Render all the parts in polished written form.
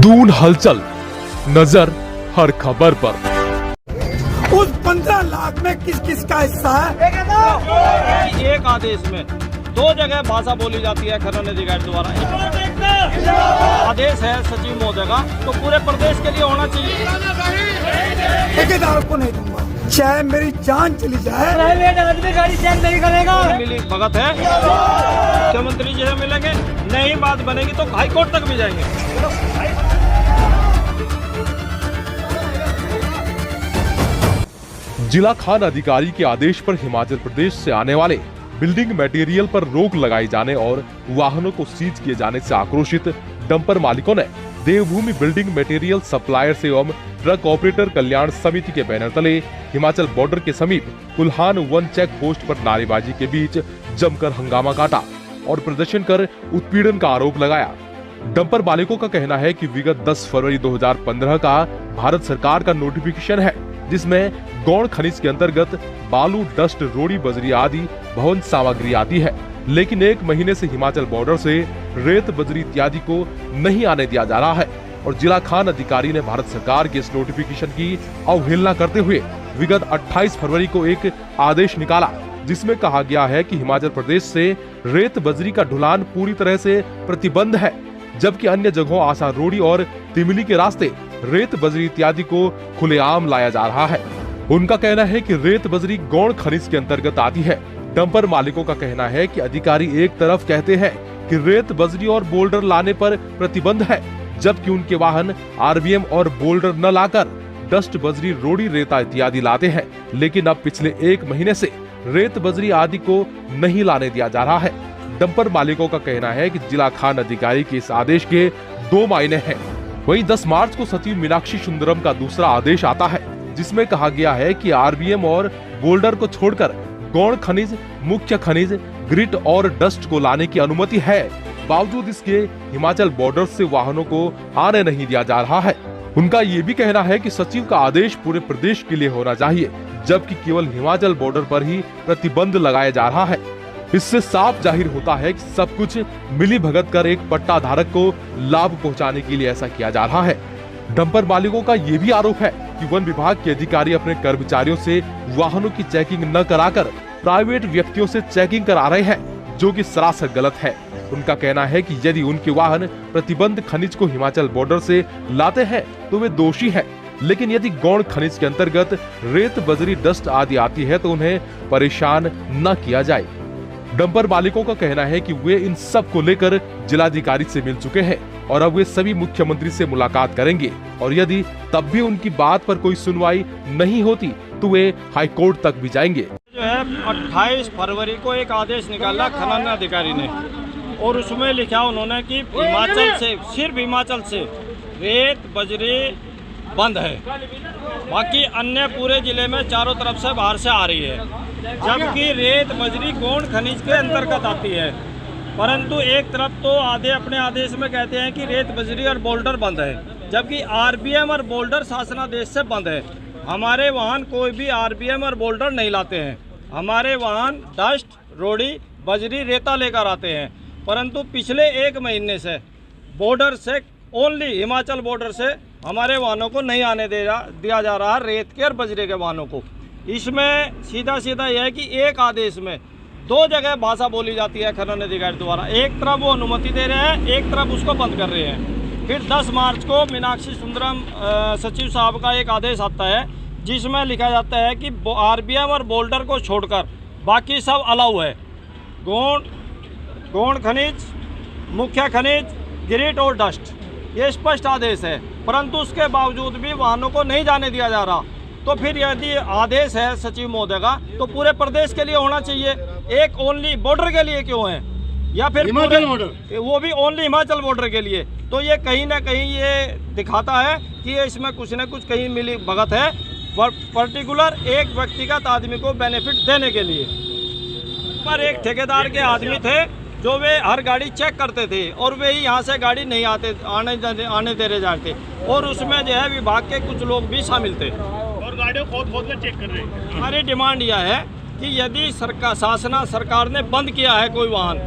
दून हलचल, नजर हर खबर पर। उस 15 लाख में किस किस का हिस्सा है? एक आदेश में दो जगह भाषा बोली जाती है खनन अधिकारी द्वारा। आदेश है सचिव महोदय का, तो पूरे प्रदेश के लिए होना चाहिए। ठेकेदार को नहीं दूंगा, चाहे मेरी जान चली जाए। प्राइवेट आदमी गाड़ी चेक नहीं करेगा। मिली भगत है, मुख्यमंत्री जी से मिलेंगे, नहीं बात बनेगी तो हाई कोर्ट तक भी जाएंगे। जिला खान अधिकारी के आदेश पर हिमाचल प्रदेश से आने वाले बिल्डिंग मटेरियल पर रोक लगाए जाने और वाहनों को सीज किए जाने से आक्रोशित डंपर मालिकों ने देवभूमि बिल्डिंग मटेरियल सप्लायर्स एवं ट्रक ऑपरेटर कल्याण समिति के बैनर तले हिमाचल बॉर्डर के समीप कुल्हान वन चेक पोस्ट पर नारेबाजी के बीच जमकर हंगामा काटा और प्रदर्शन कर उत्पीड़न का आरोप लगाया। डंपर मालिकों का कहना है कि विगत 10 फरवरी 2015 का भारत सरकार का नोटिफिकेशन है, जिसमें गौण खनिज के अंतर्गत बालू, डस्ट, रोड़ी, बजरी आदि भवन सामग्री आती है, लेकिन 1 महीने से हिमाचल बॉर्डर से रेत, बजरी इत्यादि को नहीं आने दिया जा रहा है और जिला खान अधिकारी ने भारत सरकार के इस नोटिफिकेशन की अवहेलना करते हुए विगत 28 फरवरी को एक आदेश निकाला, जिसमें कहा गया है कि हिमाचल प्रदेश से रेत, बजरी का ढुलान पूरी तरह से प्रतिबंध है, जबकि अन्य जगहों आसा रोड़ी और तिमली के रास्ते रेत, बजरी इत्यादि को खुलेआम लाया जा रहा है। उनका कहना है कि रेत, बजरी गौण खनिज के अंतर्गत आती है। डंपर मालिकों का कहना है कि अधिकारी एक तरफ कहते हैं कि रेत, बजरी और बोल्डर लाने पर प्रतिबंध है, जबकि उनके वाहन आरबीएम और बोल्डर न लाकर डस्ट, बजरी, रोड़ी, रेता इत्यादि लाते हैं, लेकिन अब पिछले 1 महीने से रेत, बजरी आदि को नहीं लाने दिया जा रहा है। डंपर मालिकों का कहना है कि जिला खान अधिकारी के इस आदेश के 2 मायने हैं। वहीं 10 मार्च को सचिव मीनाक्षी सुंदरम का दूसरा आदेश आता है, जिसमें कहा गया है कि आरबीएम और बोल्डर को छोड़कर गौण खनिज, मुख्य खनिज, ग्रिट और डस्ट को लाने की अनुमति है। बावजूद इसके हिमाचल बॉर्डर से वाहनों को आने नहीं दिया जा रहा है। उनका ये भी कहना है कि सचिव का आदेश पूरे प्रदेश के लिए होना चाहिए, जबकि केवल हिमाचल बॉर्डर पर ही प्रतिबंध लगाया जा रहा है। इससे साफ जाहिर होता है कि सब कुछ मिली भगत कर एक पट्टा धारक को लाभ पहुंचाने के लिए ऐसा किया जा रहा है। डंपर मालिकों का ये भी आरोप है कि वन विभाग के अधिकारी अपने कर्मचारियों से वाहनों की चेकिंग न कराकर प्राइवेट व्यक्तियों से चेकिंग करा रहे हैं, जो कि सरासर गलत है। उनका कहना है कि यदि उनके वाहन प्रतिबंध खनिज को हिमाचल बॉर्डर से लाते हैं तो वे दोषी हैं, लेकिन यदि गौण खनिज के अंतर्गत रेत, बजरी, डस्ट आदि आती है तो उन्हें परेशान न किया जाए। डंपर मालिकों का कहना है कि वे इन सब को लेकर जिलाधिकारी से मिल चुके हैं और अब वे सभी मुख्यमंत्री से मुलाकात करेंगे और यदि तब भी उनकी बात पर कोई सुनवाई नहीं होती तो वे हाई कोर्ट तक भी जाएंगे। जो है 28 फरवरी को एक आदेश निकाला खनन अधिकारी ने और उसमें लिखा उन्होंने कि हिमाचल से, सिर्फ हिमाचल से रेत, बजरी बंद है, बाकी अन्य पूरे जिले में चारों तरफ से बाहर से आ रही है। जबकि रेत, बजरी गौण खनिज के अंतर्गत आती है, परंतु एक तरफ तो आधे अपने आदेश में कहते हैं कि रेत, बजरी और बोल्डर बंद है, जबकि आरबीएम और बोल्डर शासनादेश से बंद है। हमारे वाहन कोई भी आरबीएम और बोल्डर नहीं लाते हैं, हमारे वाहन डस्ट, रोड़ी, बजरी, रेता लेकर आते हैं, परंतु पिछले 1 महीने से बॉर्डर से ओनली हिमाचल बॉर्डर से हमारे वाहनों को नहीं आने दिया जा रहा रेत के और बजरे के वाहनों को। इसमें सीधा सीधा यह है कि एक आदेश में 2 जगह भाषा बोली जाती है खनन अधिकारी द्वारा। एक तरफ वो अनुमति दे रहे हैं, एक तरफ उसको बंद कर रहे हैं। फिर 10 मार्च को मीनाक्षी सुंदरम सचिव साहब का एक आदेश आता है, जिसमें लिखा जाता है कि आरबीएम और बोल्डर को छोड़कर बाकी सब अलाउ है। गौण खनिज, मुख्य खनिज, ग्रिट और डस्ट, ये स्पष्ट आदेश है, परंतु उसके बावजूद भी वाहनों को नहीं जाने दिया जा रहा। तो फिर यदि आदेश है सचिव महोदय का तो पूरे प्रदेश के लिए होना चाहिए, एक ओनली बॉर्डर के लिए क्यों है, या फिर हिमाचल बॉर्डर, वो भी ओनली हिमाचल बॉर्डर के लिए। तो ये कहीं ना कहीं ये दिखाता है कि इसमें कुछ न कुछ कहीं मिली भगत है, पर्टिकुलर एक व्यक्तिगत आदमी को बेनिफिट देने के लिए। पर एक ठेकेदार के आदमी थे जो वे हर गाड़ी चेक करते थे और वे ही यहाँ से गाड़ी नहीं आने दे रहे जाते, और उसमें जो है विभाग के कुछ लोग भी शामिल थे और गाड़ियों खोद के चेक कर रहे हैं। हमारी डिमांड यह है कि यदि सरकार ने बंद किया है कोई वाहन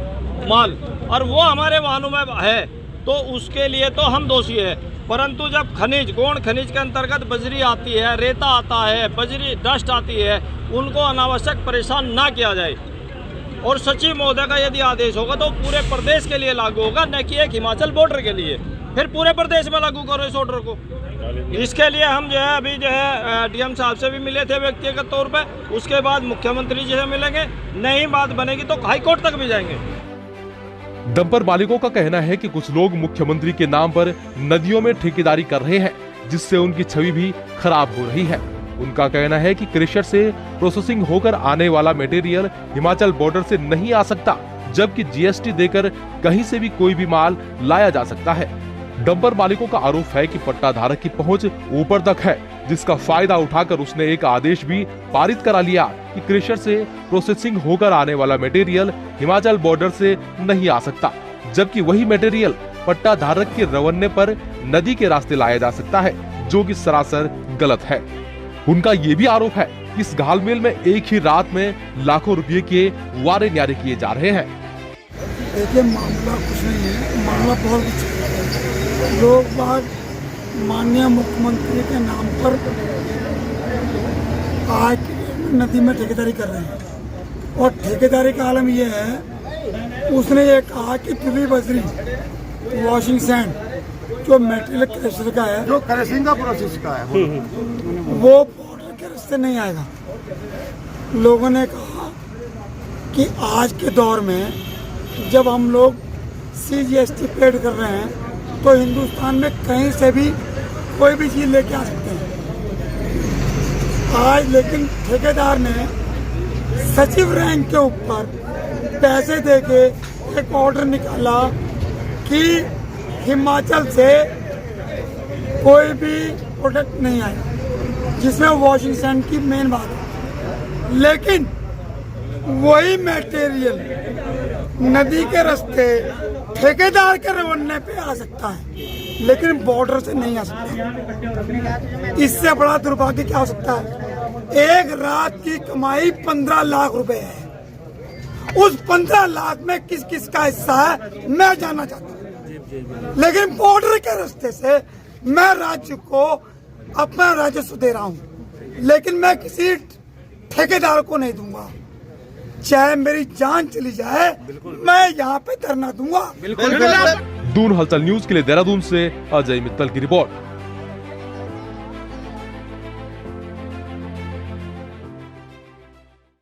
माल और वो हमारे वाहनों में है तो उसके लिए तो हम दोषी है। परंतु जब खनिज गौण खनिज के अंतर्गत बजरी आती है, रेता आता है, बजरी डस्ट आती है, उनको अनावश्यक परेशान ना किया जाए। और सचिव महोदय का यदि आदेश होगा तो पूरे प्रदेश के लिए लागू होगा, न कि एक हिमाचल बॉर्डर के लिए। फिर पूरे प्रदेश में लागू करो इस ऑर्डर को। इसके लिए हम जो है अभी जो है डीएम साहब से भी मिले थे व्यक्तिगत तौर पे, उसके बाद मुख्यमंत्री जी से मिलेंगे, नहीं बात बनेगी तो हाई कोर्ट तक भी जाएंगे। डंपर मालिकों का कहना है कि कुछ लोग मुख्यमंत्री के नाम पर नदियों में ठेकेदारी कर रहे हैं, जिससे उनकी छवि भी खराब हो रही है। उनका कहना है कि क्रशर से प्रोसेसिंग होकर आने वाला मटेरियल हिमाचल बॉर्डर से नहीं आ सकता, जबकि जीएसटी देकर कहीं से भी कोई भी माल लाया जा सकता है। डंपर मालिकों का आरोप है कि पट्टा धारक की पहुंच ऊपर तक है, जिसका फायदा उठाकर उसने एक आदेश भी पारित करा लिया कि क्रशर से प्रोसेसिंग होकर आने वाला मटेरियल हिमाचल बॉर्डर से नहीं आ सकता, जबकि वही मटेरियल पट्टा धारक के रवन्ने पर नदी के रास्ते लाया जा सकता है, जो कि सरासर गलत है। उनका ये भी आरोप है कि इस घालमेल में एक ही रात में लाखों रुपए के वारे न्यारे किए जा रहे हैं। देखिए, मामला कुछ नहीं है, मामला बहुत कुछ है। लोग बाग माननीय मुख्यमंत्री के नाम पर आज नदी में ठेकेदारी कर रहे हैं, और ठेकेदारी का आलम यह है, उसने ये कहा कि पिली बजरी वॉशिंग सैंड जो मेटेरियल क्रशर का है, जो क्रशिंग का प्रोसेस का है, वो बॉर्डर के रास्ते नहीं आएगा। लोगों ने कहा कि आज के दौर में जब हम लोग CGST पेड कर रहे हैं तो हिंदुस्तान में कहीं से भी कोई भी चीज़ लेके आ सकते हैं। आज लेकिन ठेकेदार ने सचिव रैंक के ऊपर पैसे देके एक ऑर्डर निकाला कि हिमाचल से कोई भी प्रोडक्ट नहीं आए, जिसमें वॉशिंग सैंड की मेन बात है। लेकिन वही मटेरियल नदी के रास्ते ठेकेदार के रवन्ने पे आ सकता है, लेकिन बॉर्डर से नहीं आ सकता। इससे बड़ा दुर्भाग्य क्या हो सकता है? एक रात की कमाई 15 लाख रुपए है। उस 15 लाख में किस किस का हिस्सा है मैं जानना चाहता हूँ। लेकिन बॉर्डर के रास्ते से मैं राज्य को अपना राजस्व दे रहा हूँ, लेकिन मैं किसी ठेकेदार को नहीं दूंगा। चाहे मेरी जान चली जाए, मैं यहाँ पे धरना दूंगा। दून हलचल न्यूज के लिए देहरादून से अजय मित्तल की रिपोर्ट।